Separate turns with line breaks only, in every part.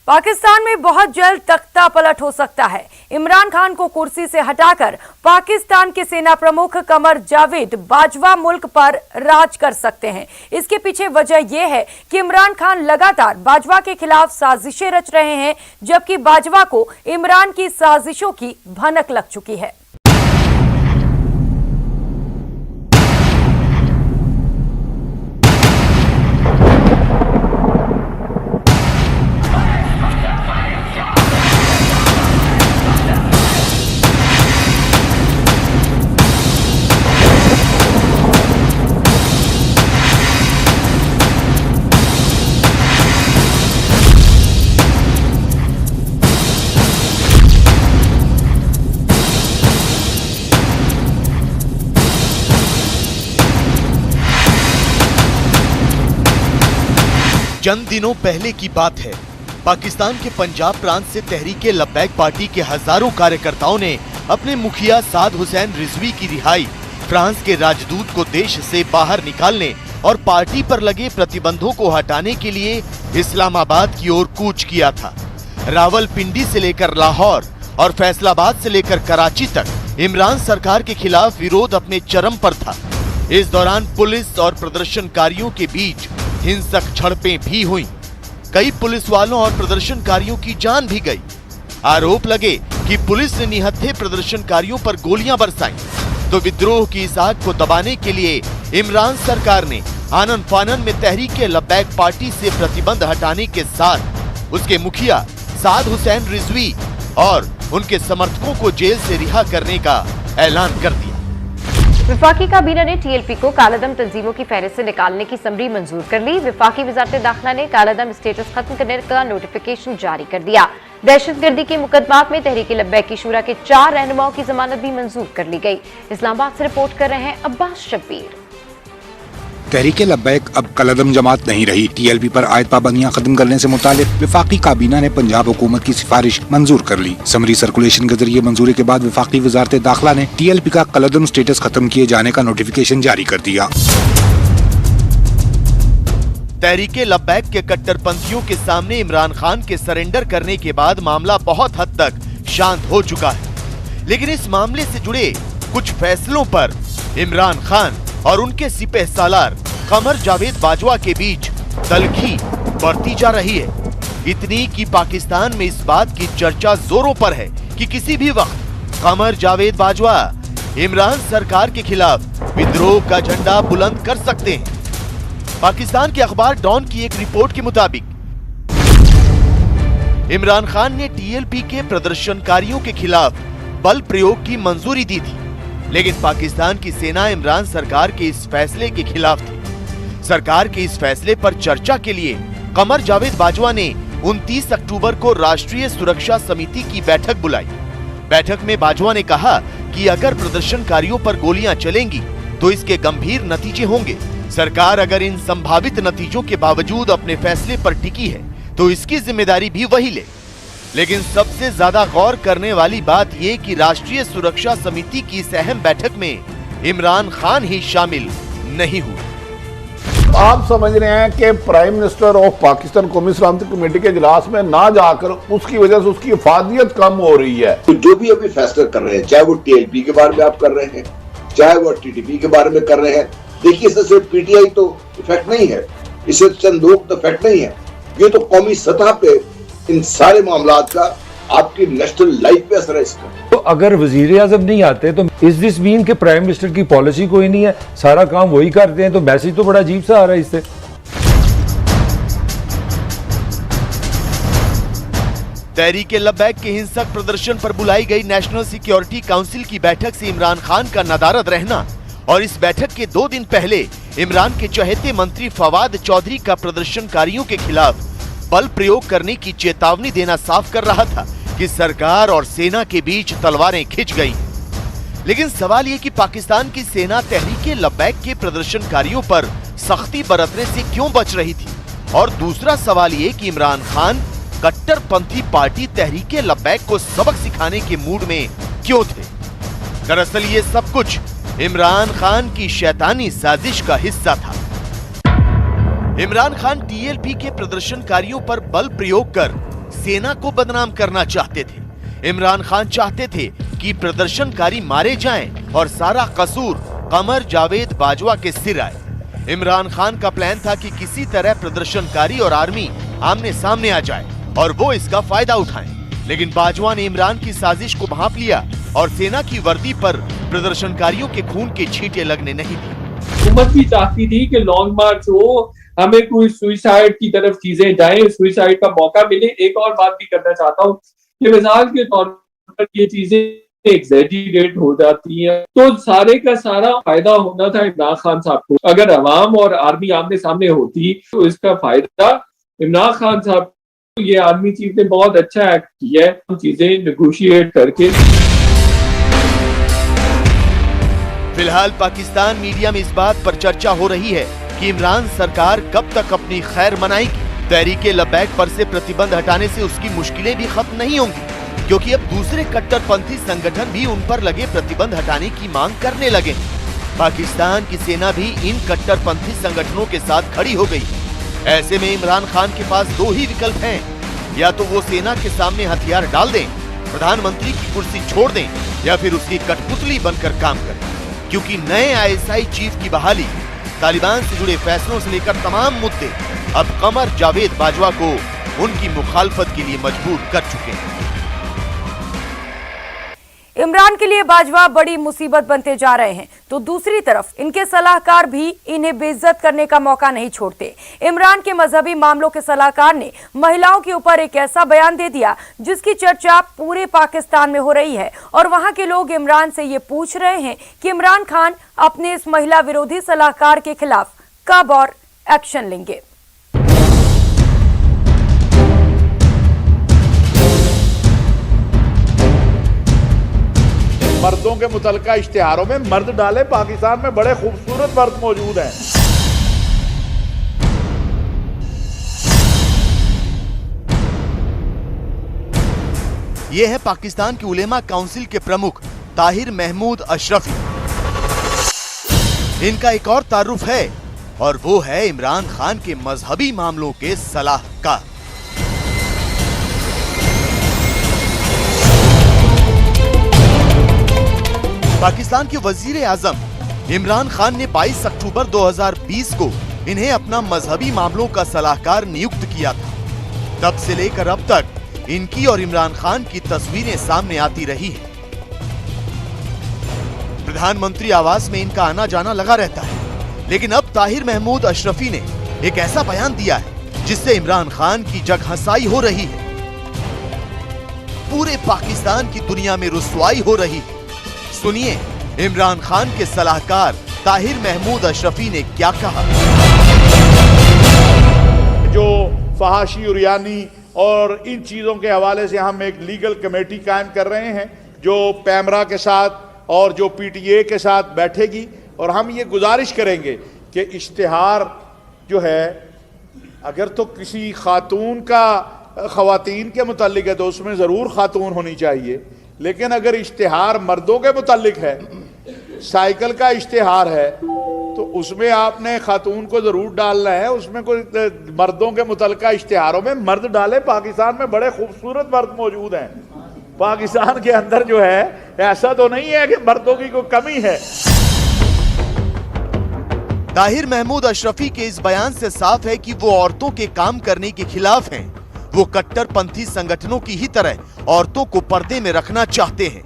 पाकिस्तान में बहुत जल्द तख्ता पलट हो सकता है। इमरान खान को कुर्सी से हटाकर पाकिस्तान के सेना प्रमुख कमर जावेद बाजवा मुल्क पर राज कर सकते हैं। इसके पीछे वजह यह है कि इमरान खान लगातार बाजवा के खिलाफ साजिशें रच रहे हैं, जबकि बाजवा को इमरान की साजिशों की भनक लग चुकी है।
चंद दिनों पहले की बात है। पाकिस्तान के पंजाब प्रांत से तहरीके लब्बैक पार्टी के हजारों कार्यकर्ताओं ने अपने मुखिया साद हुसैन रिजवी की रिहाई, फ्रांस के राजदूत को देश से बाहर निकालने और पार्टी पर लगे प्रतिबंधों को हटाने के लिए इस्लामाबाद की ओर कूच किया था। रावलपिंडी से लेकर लाहौर और फैसलाबाद से लेकर कराची तक इमरान सरकार के खिलाफ विरोध अपने चरम पर था। इस दौरान पुलिस और प्रदर्शनकारियों के बीच हिंसक झड़पें भी हुई। कई पुलिस वालों और प्रदर्शनकारियों की जान भी गई। आरोप लगे कि पुलिस ने निहत्थे प्रदर्शनकारियों पर गोलियां बरसाई। तो विद्रोह की इस आग को दबाने के लिए इमरान सरकार ने आनन फानन में तहरीके लब्बैक पार्टी से प्रतिबंध हटाने के साथ उसके मुखिया साद हुसैन रिजवी और उनके समर्थकों को जेल से रिहा करने का ऐलान कर दिया।
विफाकी काबीना ने टीएलपी को कालादम तंजीमों की फहरिस्त से निकालने की समरी मंजूर कर ली। विफाकी वजारत दाखिला ने कालादम स्टेटस खत्म करने का नोटिफिकेशन जारी कर दिया। दहशतगर्दी के मुकदमात में तहरीक लब्बैक की शूरा के 4 रहनुमाओं की जमानत भी मंजूर कर ली गई। इस्लामाबाद से रिपोर्ट कर रहे हैं अब्बास शब्बीर।
तहरीक लब्बैक अब कलदम जमात नहीं रही। टीएलपी पर आयत पाबंदियां खत्म करने से मुतालिक विफाकी काबीना ने पंजाब हुकूमत की सिफारिश मंजूर कर ली। समरी सर्कुलेशन के जरिए मंजूरी के बाद विफाकी वजारत दाखिला ने टीएलपी का कलदम स्टेटस खत्म किए जाने का नोटिफिकेशन जारी कर दिया।
तहरीके लब्बैक के कट्टरपंथियों के सामने इमरान खान के सरेंडर करने के बाद मामला बहुत हद तक शांत हो चुका है, लेकिन इस मामले से जुड़े कुछ फैसलों पर इमरान खान और उनके सिपह सालार कमर जावेद बाजवा के बीच तलखी बढ़ती जा रही है। इतनी कि पाकिस्तान में इस बात की चर्चा जोरों पर है कि किसी भी वक्त कमर जावेद बाजवा इमरान सरकार के खिलाफ विद्रोह का झंडा बुलंद कर सकते हैं। पाकिस्तान के अखबार डॉन की एक रिपोर्ट के मुताबिक इमरान खान ने टीएलपी के प्रदर्शनकारियों के खिलाफ बल प्रयोग की मंजूरी दी थी, लेकिन पाकिस्तान की सेना इमरान सरकार के इस फैसले के खिलाफ थी। सरकार के इस फैसले पर चर्चा के लिए कमर जावेद बाजवा ने 29 अक्टूबर को राष्ट्रीय सुरक्षा समिति की बैठक बुलाई। बैठक में बाजवा ने कहा कि अगर प्रदर्शनकारियों पर गोलियां चलेंगी तो इसके गंभीर नतीजे होंगे। सरकार अगर इन संभावित नतीजों के बावजूद अपने फैसले पर टिकी है तो इसकी जिम्मेदारी भी वही ले। लेकिन सबसे ज्यादा गौर करने वाली बात ये कि राष्ट्रीय सुरक्षा समिति की इस अहम बैठक में इमरान खान ही शामिल नहीं हुए।
आप समझ रहे हैं कि प्राइम मिनिस्टर ऑफ पाकिस्तान कौमी सलामती कमेटी के इजलास में ना जाकर उसकी वजह से उसकी इफादियत कम हो रही है।
तो जो भी अभी फैसला कर रहे हैं, चाहे वो टीएलपी के बारे में आप कर रहे हैं, चाहे वो टीटीपी के बारे में कर रहे हैं, देखिए इससे सिर्फ पीटीआई तो इफेक्ट नहीं है, इससे चंद लोग तो इफेक्ट नहीं है, ये तो कौमी सतह पे इन सारे मामलात का आपकी नेशनल लाइफ पे असर है इसका।
तो अगर वजीर आजम नहीं आते तो इस दिस मीन के प्राइम मिनिस्टर की पॉलिसी कोई नहीं है, सारा काम वही करते हैं, तो मैसेज तो बड़ा अजीब सा आ रहा है इससे।
तहरीके लब्बैक के हिंसक प्रदर्शन पर बुलाई गई नेशनल सिक्योरिटी काउंसिल की बैठक से इमरान खान का नदारद रहना और इस बैठक के 2 दिन पहले इमरान के चहेते मंत्री फवाद चौधरी का प्रदर्शनकारियों के खिलाफ बल प्रयोग करने की चेतावनी देना साफ कर रहा था कि सरकार और सेना के बीच तलवारें खिंच गई। लेकिन सवाल ये कि पाकिस्तान की सेना तहरीके लब्बैक के प्रदर्शनकारियों पर सख्ती बरतने से क्यों बच रही थी, और दूसरा सवाल ये कि इमरान खान कट्टरपंथी पार्टी तहरीके लब्बैक को सबक सिखाने के मूड में क्यों थे। दरअसल ये सब कुछ इमरान खान की शैतानी साजिश का हिस्सा था। इमरान खान टीएलपी के प्रदर्शनकारियों पर बल प्रयोग कर सेना को बदनाम करना चाहते थे। इमरान खान चाहते थे कि प्रदर्शनकारी मारे जाएं और सारा कसूर कमर जावेद बाजवा के सिर आए। इमरान खान का प्लान था कि किसी तरह प्रदर्शनकारी और आर्मी आमने सामने आ जाए और वो इसका फायदा उठाएं। लेकिन बाजवा ने इमरान की साजिश को भांप लिया और सेना की वर्दी पर प्रदर्शनकारियों के खून के छींटे लगने नहीं दी।
हुकूमत भी चाहती थी कि लॉन्ग मार्च हो, हमें कोई सुइसाइड की तरफ चीजें जाएं, सुइसाइड का मौका मिले। एक और बात भी करना चाहता हूँ कि मिसाल के तौर पर ये चीजें एग्जैजरेट हो जाती हैं, तो सारे का सारा फायदा होना था इमरान खान साहब को। अगर अवाम और आर्मी आमने सामने होती तो इसका फायदा इमरान खान साहब, ये आर्मी चीफ ने बहुत अच्छा एक्ट किया है चीजें नेगोशिएट करके।
फिलहाल पाकिस्तान मीडिया में इस बात पर चर्चा हो रही है कि इमरान सरकार कब तक अपनी खैर मनाएगी। तहरीके लब्बैक पर से प्रतिबंध हटाने से उसकी मुश्किलें भी खत्म नहीं होंगी, क्योंकि अब दूसरे कट्टरपंथी संगठन भी उन पर लगे प्रतिबंध हटाने की मांग करने लगे। पाकिस्तान की सेना भी इन कट्टरपंथी संगठनों के साथ खड़ी हो गई। ऐसे में इमरान खान के पास दो ही विकल्प हैं, या तो वो सेना के सामने हथियार डाल दें, प्रधानमंत्री की कुर्सी छोड़ दें, या फिर उसकी कठपुतली बनकर काम करें। क्योंकि नए ISI चीफ की बहाली, तालिबान से जुड़े फैसलों से लेकर तमाम मुद्दे अब कमर जावेद बाजवा को उनकी मुखालफत के लिए मजबूर कर चुके हैं।
इमरान के लिए बाजवा बड़ी मुसीबत बनते जा रहे हैं, तो दूसरी तरफ इनके सलाहकार भी इन्हें बेइज्जत करने का मौका नहीं छोड़ते। इमरान के मजहबी मामलों के सलाहकार ने महिलाओं के ऊपर एक ऐसा बयान दे दिया जिसकी चर्चा पूरे पाकिस्तान में हो रही है, और वहां के लोग इमरान से ये पूछ रहे हैं कि इमरान खान अपने इस महिला विरोधी सलाहकार के खिलाफ कब और एक्शन लेंगे।
मर्दों के मुतल्लिका इश्तिहारों में मर्द डाले, पाकिस्तान में बड़े खूबसूरत मर्द मौजूद हैं।
ये है पाकिस्तान की उलेमा काउंसिल के प्रमुख ताहिर महमूद अशरफी। इनका एक और तारुफ है, और वो है इमरान खान के मजहबी मामलों के सलाहकार। पाकिस्तान के वजीर आजम इमरान खान ने 22 अक्टूबर 2020 को इन्हें अपना मजहबी मामलों का सलाहकार नियुक्त किया था। तब से लेकर अब तक इनकी और इमरान खान की तस्वीरें सामने आती रही हैं। प्रधानमंत्री आवास में इनका आना जाना लगा रहता है, लेकिन अब ताहिर महमूद अशरफी ने एक ऐसा बयान दिया है जिससे इमरान खान की जगहंसाई हो रही है, पूरे पाकिस्तान की दुनिया में रुसवाई हो रही है। सुनिए इमरान खान के सलाहकार ताहिर महमूद अशरफी ने क्या कहा।
जो फहाशी उरियानी और इन चीज़ों के हवाले से हम एक लीगल कमेटी कायम कर रहे हैं, जो पैमरा के साथ और जो PTA के साथ बैठेगी, और हम ये गुजारिश करेंगे कि इश्तिहार जो है, अगर तो किसी खातून का ख़वातीन के मुतालिक है तो उसमें ज़रूर खातून होनी चाहिए, लेकिन अगर इश्तिहार मर्दों के मुतालिक है, साइकिल का इश्तिहार है, तो उसमें आपने खातून को जरूर डालना है। उसमें कोई मर्दों के मुतल्लिका इश्तिहारों में मर्द डाले। पाकिस्तान में बड़े खूबसूरत मर्द मौजूद हैं। पाकिस्तान के अंदर जो है, ऐसा तो नहीं है कि मर्दों की कोई कमी है।
ताहिर महमूद अशरफी के इस बयान से साफ है कि वो औरतों के काम करने के खिलाफ हैं। वो कट्टरपंथी संगठनों की ही तरह औरतों को पर्दे में रखना चाहते हैं।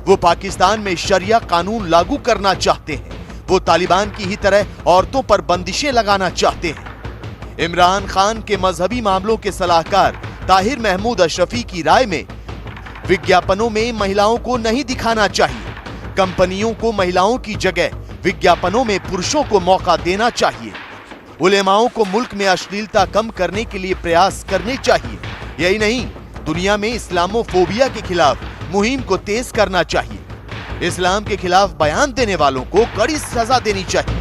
वो पाकिस्तान में शरिया कानून लागू करना चाहते हैं। वो तालिबान की ही तरह औरतों पर बंदिशें लगाना चाहते हैं। इमरान खान के मजहबी मामलों के सलाहकार ताहिर महमूद अशरफी की राय में विज्ञापनों में महिलाओं को नहीं दिखाना चाहिए। कंपनियों को महिलाओं की जगह विज्ञापनों में पुरुषों को मौका देना चाहिए। उलेमाओं को मुल्क में अश्लीलता कम करने के लिए प्रयास करने चाहिए। यही नहीं, दुनिया में इस्लामोफोबिया के खिलाफ मुहिम को तेज करना चाहिए। इस्लाम के खिलाफ बयान देने वालों को कड़ी सजा देनी चाहिए।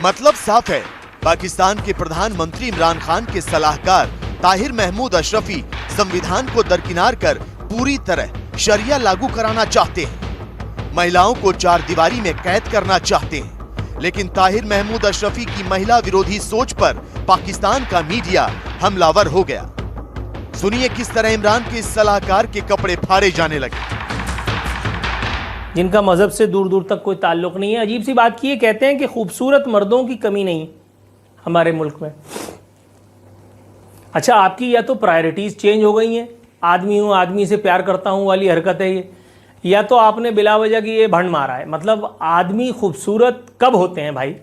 मतलब साफ है, पाकिस्तान के प्रधानमंत्री इमरान खान के सलाहकार ताहिर महमूद अशरफी संविधान को दरकिनार कर पूरी तरह शरिया लागू कराना चाहते हैं। महिलाओं को चार दीवारी में कैद करना चाहते हैं। लेकिन ताहिर महमूद अशरफी की महिला विरोधी सोच पर पाकिस्तान का मीडिया हमलावर हो गया। सुनिए किस तरह इमरान के इस सलाहकार के कपड़े फाड़े जाने लगे।
जिनका मजहब से दूर दूर तक कोई ताल्लुक नहीं है। अजीब सी बात की है, कहते हैं कि खूबसूरत मर्दों की कमी नहीं हमारे मुल्क में। अच्छा, आपकी या तो प्रायोरिटीज़ चेंज हो गई हैं, आदमी हूँ आदमी से प्यार करता हूँ वाली हरकत है ये, या तो आपने बिला वजह की ये भंड मारा है। मतलब आदमी खूबसूरत कब होते हैं भाई?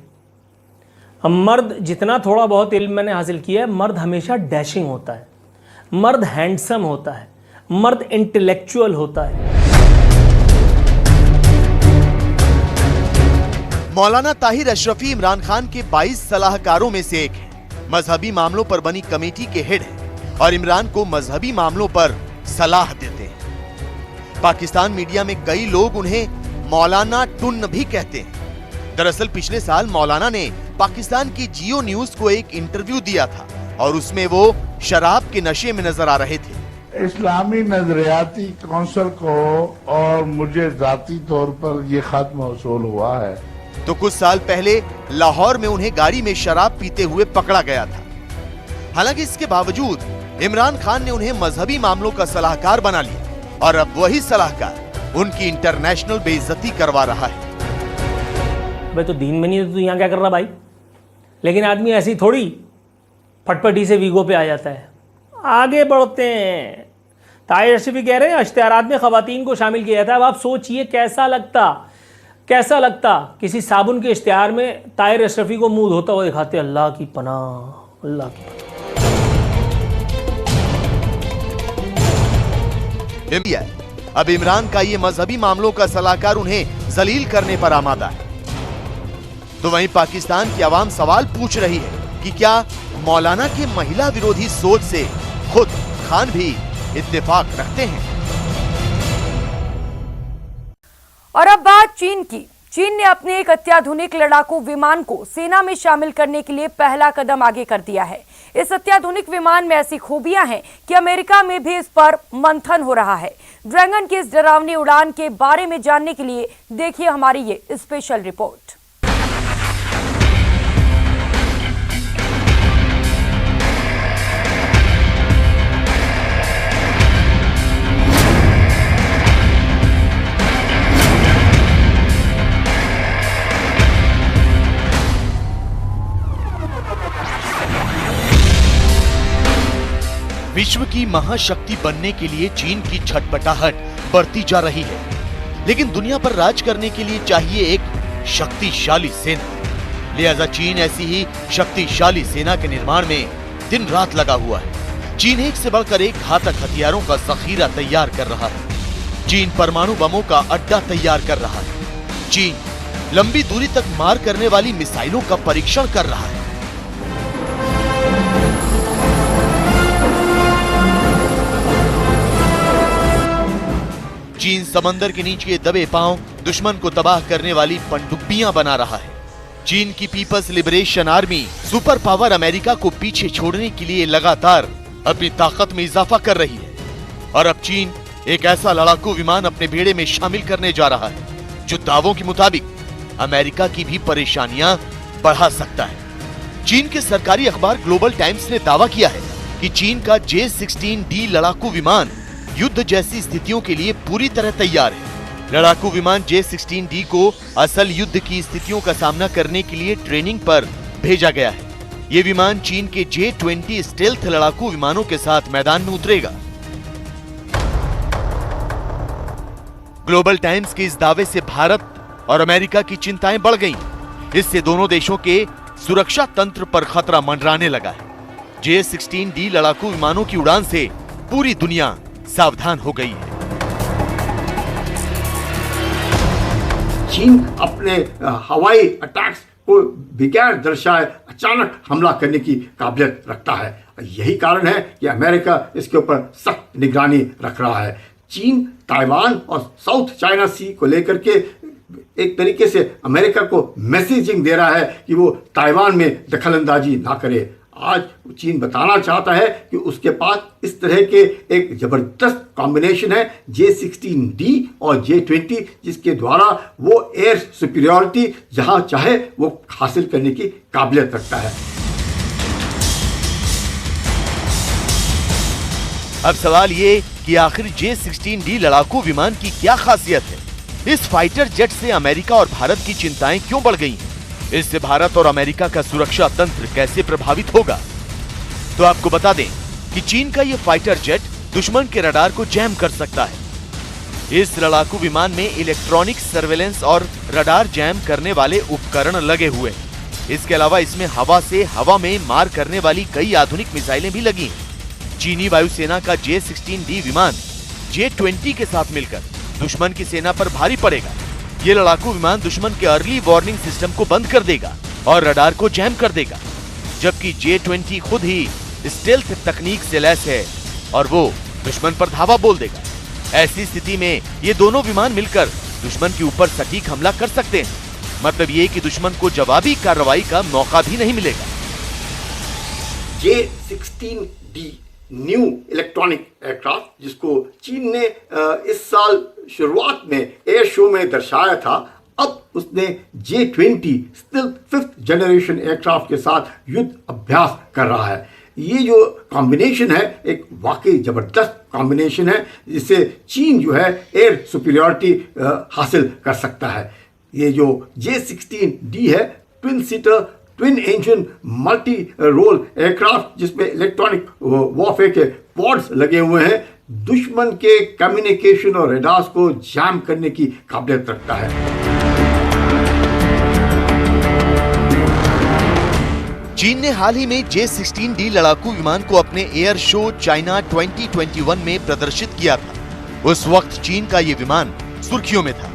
मर्द, जितना थोड़ा बहुत इल्म मैंने हासिल किया है, मर्द हमेशा डैशिंग होता है, मर्द हैंडसम होता है, मर्द इंटेलेक्चुअल होता है।
मौलाना ताहिर अशरफी इमरान खान के 22 सलाहकारों में से एक है। मजहबी मामलों पर बनी कमेटी के हेड हैं और इमरान को मजहबी मामलों पर सलाह देते हैं। पाकिस्तान मीडिया में कई लोग उन्हें मौलाना टुन्न भी कहते हैं। दरअसल पिछले साल मौलाना ने पाकिस्तान की जियो न्यूज को एक इंटरव्यू दिया था और उसमें वो शराब के नशे में नजर आ रहे थे।
इस्लामी नजरियाती कौंसिल को और मुझे जाती तौर पर यह खत मौसूल हुआ है।
तो कुछ साल पहले लाहौर में उन्हें गाड़ी में शराब पीते हुए पकड़ा गया था। हालांकि इसके बावजूद इमरान खान ने उन्हें मजहबी मामलों का सलाहकार बना लिया और अब वही सलाहकार उनकी इंटरनेशनल बेइज्जती करवा रहा है।
भाई तो दीन में नहीं, तो यहाँ क्या कर रहा भाई? लेकिन आदमी ऐसी थोड़ी फटफटी से वीगो पे आ जाता है। आगे बढ़ते हैं। ताहिर अशरफी कह रहे हैं इश्तिहारात में खवातीन को शामिल किया था। अब आप सोचिए कैसा लगता किसी साबुन के इश्तिहार में ताहिर अशरफी को मुंह धोता हुआ दिखाते। अल्लाह की पनाह, अल्लाह की
पनाह। अब इमरान का ये मजहबी मामलों का सलाहकार उन्हें जलील करने पर आमादा है। तो वहीं पाकिस्तान की आवाम सवाल पूछ रही है कि क्या मौलाना के महिला विरोधी सोच से खुद खान भी इत्तेफाक रखते हैं?
और अब बात चीन की। चीन ने अपने एक अत्याधुनिक लड़ाकू विमान को सेना में शामिल करने के लिए पहला कदम आगे कर दिया है। इस अत्याधुनिक विमान में ऐसी खूबियां हैं कि अमेरिका में भी इस पर मंथन हो रहा है। ड्रैगन की इस डरावनी उड़ान के बारे में जानने के लिए देखिए हमारी ये स्पेशल रिपोर्ट।
विश्व की महाशक्ति बनने के लिए चीन की छटपटाहट बढ़ती जा रही है, लेकिन दुनिया पर राज करने के लिए चाहिए एक शक्तिशाली सेना। लिहाजा चीन ऐसी ही शक्तिशाली सेना के निर्माण में दिन रात लगा हुआ है। चीन एक से बढ़कर एक घातक हथियारों का जखीरा तैयार कर रहा है। चीन परमाणु बमों का अड्डा तैयार कर रहा है। चीन लंबी दूरी तक मार करने वाली मिसाइलों का परीक्षण कर रहा है। चीन समंदर के नीचे दबे पांव दुश्मन को तबाह करने वाली पनडुब्बियां बना रहा है। चीन की People's Liberation Army super power America को पीछे छोड़ने के लिए लगातार अपनी ताकत में इजाफा कर रही है और अब चीन एक ऐसा लड़ाकू विमान अपने बेड़े में शामिल करने जा रहा है जो दावों के मुताबिक अमेरिका की भी परेशानियां बढ़ा सकता है। चीन के सरकारी अखबार ग्लोबल टाइम्स ने दावा किया है कि चीन का J-16D लड़ाकू विमान युद्ध जैसी स्थितियों के लिए पूरी तरह तैयार है। लड़ाकू विमान J-16D को असल युद्ध की स्थितियों का सामना करने के लिए ट्रेनिंग पर भेजा गया है। ये विमान चीन के J-20 स्टेल्थ लड़ाकू विमानों के साथ मैदान में उतरेगा। ग्लोबल टाइम्स के इस दावे से भारत और अमेरिका की चिंताएं बढ़ गईं। इससे दोनों देशों के सुरक्षा तंत्र पर खतरा मंडराने लगा है। J-16D लड़ाकू विमानों की उड़ान से पूरी दुनिया सावधान हो गई है।
चीन अपने हवाई अटैक्स को बगैर दर्शाए अचानक हमला करने की काबिलियत रखता है। यही कारण है कि अमेरिका इसके ऊपर सख्त निगरानी रख रहा है। चीन ताइवान और साउथ चाइना सी को लेकर के एक तरीके से अमेरिका को मैसेजिंग दे रहा है कि वो ताइवान में दखलंदाजी ना करे। आज चीन बताना चाहता है कि उसके पास इस तरह के एक जबरदस्त कॉम्बिनेशन है J-16D और J-20 जिसके द्वारा वो एयर सुपीरियरिटी जहां चाहे वो हासिल करने की काबिलियत रखता है।
अब सवाल ये कि आखिर J-16D लड़ाकू विमान की क्या खासियत है? इस फाइटर जेट से अमेरिका और भारत की चिंताएं क्यों बढ़ गई हैं? इससे भारत और अमेरिका का सुरक्षा तंत्र कैसे प्रभावित होगा? तो आपको बता दें कि चीन का ये फाइटर जेट दुश्मन के रडार को जैम कर सकता है। इस लड़ाकू विमान में इलेक्ट्रॉनिक सर्वेलेंस और रडार जैम करने वाले उपकरण लगे हुए हैं। इसके अलावा इसमें हवा से हवा में मार करने वाली कई आधुनिक मिसाइलें भी लगी हैं। चीनी वायुसेना का J-16D विमान J-20 के साथ मिलकर दुश्मन की सेना पर भारी पड़ेगा। ये लड़ाकू विमान दुश्मन के अर्ली वार्निंग सिस्टम को बंद कर देगा और रडार को जैम कर देगा, जबकि J-20 खुद ही स्टेल्थ तकनीक से लैस है और वो दुश्मन पर धावा बोल देगा। ऐसी स्थिति में ये दोनों विमान मिलकर दुश्मन के ऊपर सटीक हमला कर सकते हैं। मतलब ये कि दुश्मन को जवाबी कार्रवाई का मौका भी नहीं मिलेगा।
J-16D न्यू इलेक्ट्रॉनिक एयरक्राफ्ट, जिसको चीन ने इस साल शुरुआत में एयर शो में दर्शाया था, अब उसने J-20 still 5th generation aircraft के साथ युद्ध अभ्यास कर रहा है। ये जो कॉम्बिनेशन है एक वाकई जबरदस्त कॉम्बिनेशन है, जिससे चीन जो है एयर सुपीरियरिटी हासिल कर सकता है। ये जो J-16D है twin seater twin engine multi role aircraft, जिसमें इलेक्ट्रॉनिक वॉरफेयर के पॉड्स लगे हुए हैं, दुश्मन के कम्युनिकेशन और रेडार्स को जैम करने की काबिलियत रखता है।
चीन ने हाल ही में J-16D लड़ाकू विमान को अपने एयर शो चाइना 2021 में प्रदर्शित किया था। उस वक्त चीन का ये विमान सुर्खियों में था।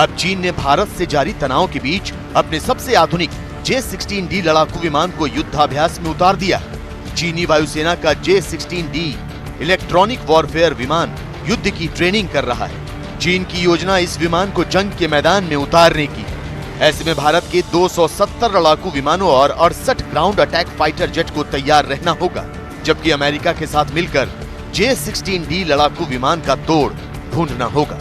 अब चीन ने भारत से जारी तनाव के बीच अपने सबसे आधुनिक J-16D लड़ाकू विमान को युद्धाभ्यास में उतार दिया। चीनी वायुसेना का J-16D इलेक्ट्रॉनिक वॉरफेयर विमान युद्ध की ट्रेनिंग कर रहा है। चीन की योजना इस विमान को जंग के मैदान में उतारने की। ऐसे में भारत के 270 लड़ाकू विमानों और 68 ग्राउंड अटैक फाइटर जेट को तैयार रहना होगा, जबकि अमेरिका के साथ मिलकर J-16D लड़ाकू विमान का तोड़ ढूंढना होगा।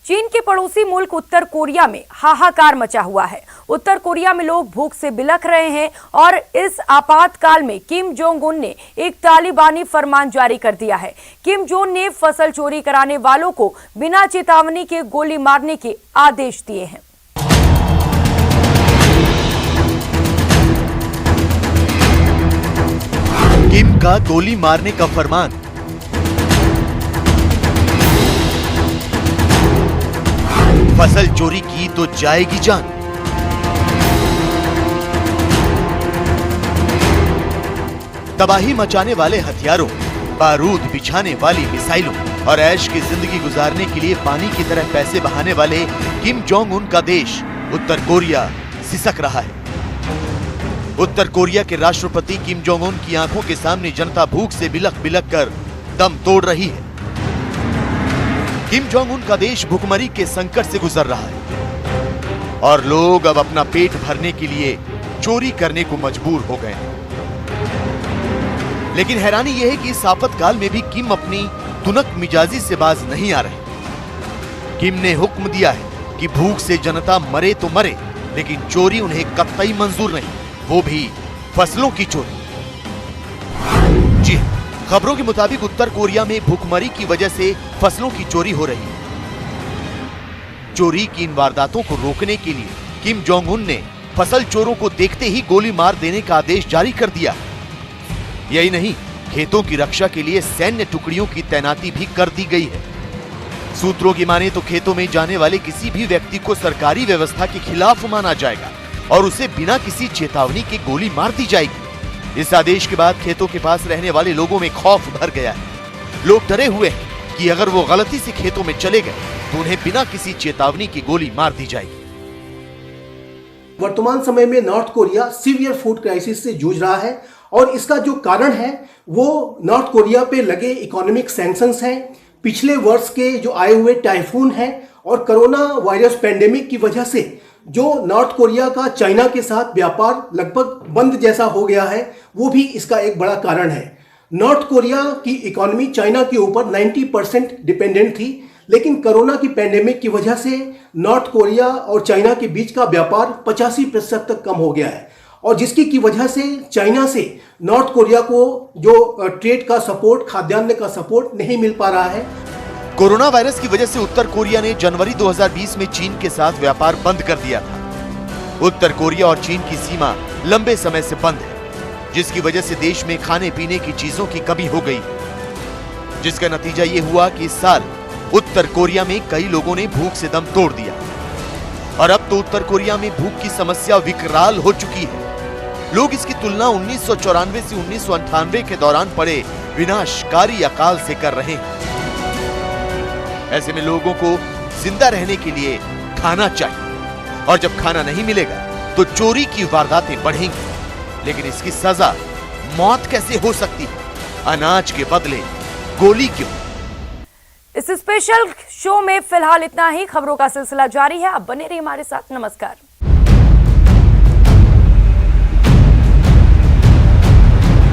चीन के पड़ोसी मुल्क उत्तर कोरिया में हाहाकार मचा हुआ है। उत्तर कोरिया में लोग भूख से बिलख रहे हैं और इस आपातकाल में किम जोंग उन ने एक तालिबानी फरमान जारी कर दिया है। किम जोंग ने फसल चोरी कराने वालों को बिना चेतावनी के गोली मारने के आदेश दिए हैं।
किम का गोली मारने का फरमान। फसल चोरी की तो जाएगी जान। तबाही मचाने वाले हथियारों, बारूद बिछाने वाली मिसाइलों और ऐश की जिंदगी गुजारने के लिए पानी की तरह पैसे बहाने वाले किम जोंग उन का देश उत्तर कोरिया सिसक रहा है। उत्तर कोरिया के राष्ट्रपति किम जोंग उन की आंखों के सामने जनता भूख से बिलख बिलख कर दम तोड़ रही है। किम जोंग उन का देश भुखमरी के संकट से गुजर रहा है और लोग अब अपना पेट भरने के लिए चोरी करने को मजबूर हो गए हैं। लेकिन हैरानी यह है कि इस आपातकाल में भी किम अपनी तुनक मिजाजी से बाज नहीं आ रहे। किम ने हुक्म दिया है कि भूख से जनता मरे तो मरे, लेकिन चोरी उन्हें कतई मंजूर नहीं, वो भी फसलों की चोरी। जी, खबरों के मुताबिक उत्तर कोरिया में भूखमरी की वजह से फसलों की चोरी हो रही है। चोरी की इन वारदातों को रोकने के लिए किम जोंग उन ने फसल चोरों को देखते ही गोली मार देने का आदेश जारी कर दिया। यही नहीं, खेतों की रक्षा के लिए सैन्य टुकड़ियों की तैनाती भी कर दी गई है। सूत्रों की माने तो खेतों में जाने वाले किसी भी व्यक्ति को सरकारी व्यवस्था के खिलाफ माना जाएगा और उसे बिना किसी चेतावनी के गोली मार दी जाएगी। इस आदेश के बाद खेतों के पास रहने वाले लोगों में खौफ भर गया है। लोग डरे हुए हैं कि अगर वो गलती से खेतों में चले गए तो उन्हें बिना किसी चेतावनी की गोली मार दी जाएगी।
वर्तमान समय में north Korea severe food crisis से जूझ रहा है और इसका जो कारण है वो नॉर्थ कोरिया पे लगे इकोनॉमिक सैंक्शंस हैं, पिछले वर्ष के जो आए हुए टाइफून हैं और कोरोना वायरस पैंडेमिक की वजह से जो नॉर्थ कोरिया का चाइना के साथ व्यापार लगभग बंद जैसा हो गया है, वो भी इसका एक बड़ा कारण है। नॉर्थ कोरिया की इकोनॉमी चाइना के ऊपर 90% डिपेंडेंट थी, लेकिन कोरोना की पैंडेमिक की वजह से नॉर्थ कोरिया और चाइना के बीच का व्यापार 85% तक कम हो गया है और जिसकी की वजह से चाइना से नॉर्थ कोरिया को जो ट्रेड का सपोर्ट, खाद्यान्न का सपोर्ट नहीं मिल पा रहा है।
कोरोना वायरस की वजह से उत्तर कोरिया ने जनवरी 2020 में चीन के साथ व्यापार बंद कर दिया था। उत्तर कोरिया और चीन की सीमा लंबे समय से बंद है, जिसकी वजह से देश में खाने पीने की चीजों की कमी हो गई, जिसका नतीजा ये हुआ कि इस साल उत्तर कोरिया में कई लोगों ने भूख से दम तोड़ दिया और अब तो उत्तर कोरिया में भूख की समस्या विकराल हो चुकी है। लोग इसकी तुलना 1994 से 1998 के दौरान पड़े विनाशकारी अकाल से कर रहे हैं। ऐसे में लोगों को जिंदा रहने के लिए खाना चाहिए और जब खाना नहीं मिलेगा तो चोरी की वारदातें बढ़ेंगी, लेकिन इसकी सजा मौत कैसे हो सकती है? अनाज के बदले गोली क्यों?
इस स्पेशल शो में फिलहाल इतना ही। खबरों का सिलसिला जारी है, आप बने रहिए हमारे साथ। नमस्कार।